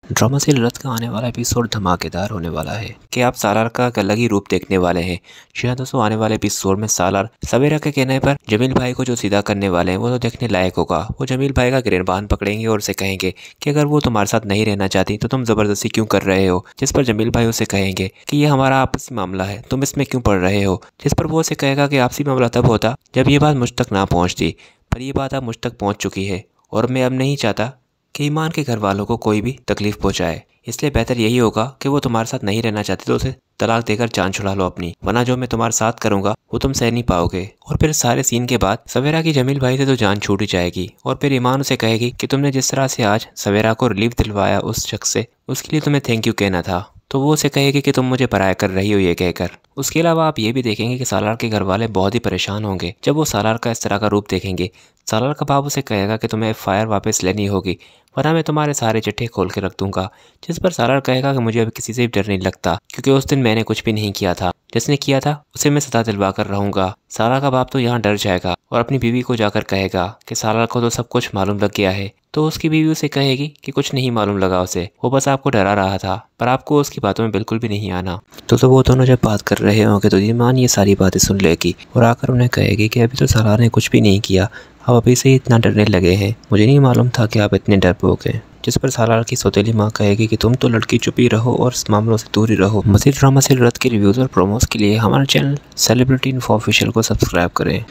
Drama serial रथ का आने वाला एपिसोड धमाकेदार होने वाला है कि आप सालार का एक अलग ही रूप देखने वाले हैं। जी हाँ दोस्तों, आने वाले एपिसोड में सालार सवेरा के कहने पर जमील भाई को जो सीधा करने वाले हैं वो तो देखने लायक होगा। वो जमील भाई का गिरबान पकड़ेंगे और उसे कहेंगे कि अगर वो तुम्हारे साथ नहीं रहना चाहती तो तुम जबरदस्ती क्यों कर रहे हो। जिस पर जमील भाई उसे कहेंगे कि ये हमारा आपसी मामला है, तुम इसमें क्यों पड़ रहे हो। जिस पर वो उसे कहेगा कि आपसी मामला तब होता जब ये बात मुझ तक ना पहुँचती, पर ये बात अब मुझ तक पहुँच चुकी है और मैं अब नहीं चाहता कि ईमान के घर वालों को कोई भी तकलीफ पहुंचाए। इसलिए बेहतर यही होगा कि वो तुम्हारे साथ नहीं रहना चाहती तो उसे तलाक देकर जान छुड़ा लो अपनी, वरना जो मैं तुम्हारे साथ करूंगा वो तुम सह नहीं पाओगे। और फिर सारे सीन के बाद सवेरा की जमील भाई से तो जान छूट ही जाएगी और फिर ईमान उसे कहेगी कि तुमने जिस तरह से आज सवेरा को रिलीफ दिलवाया उस शख्स से, उसके लिए तुम्हें थैंक यू कहना था। तो वो उसे कहेगी कि तुम मुझे पराया कर रही हो ये कहकर। उसके अलावा आप ये भी देखेंगे कि सालार के घर वाले बहुत ही परेशान होंगे जब वो सालार का इस तरह का रूप देखेंगे। सालार का बाप उसे कहेगा कि तुम्हें फायर वापस लेनी होगी, वरना मैं तुम्हारे सारे चिट्ठे खोल के रख दूंगा। जिस पर सालार कहेगा कि मुझे अब किसी से भी डर नहीं लगता, क्योंकि उस दिन मैंने कुछ भी नहीं किया था, जिसने किया था उसे मैं सजा दिलवा कर रहूंगा। सालार का बाप तो यहाँ डर जाएगा और अपनी बीवी को जाकर कहेगा कि सालार को तो सब कुछ मालूम लग गया है। तो उसकी बीवी उसे कहेगी कि कुछ नहीं मालूम लगा उसे, वो बस आपको डरा रहा था, पर आपको उसकी बातों में बिल्कुल भी नहीं आना। तो वो दोनों जब बात कर रहे होंगे तो ईमान ये सारी बातें सुन लेगी और आकर उन्हें कहेगी कि अभी तो सालार ने कुछ भी नहीं किया, आप अभी से ही इतना डरने लगे हैं, मुझे नहीं मालूम था कि आप इतने डरपोक हैं। जिस पर सालार की सौतेली माँ कहेगी कि तुम तो लड़की चुप ही रहो और इस मामलों से दूर ही रहो। मज़ीद ड्रामा सीरियल रथ के रिव्यूज़ और प्रोमोस के लिए हमारे चैनल सेलिब्रिटी इन्फो ऑफिशियल को सब्सक्राइब करें।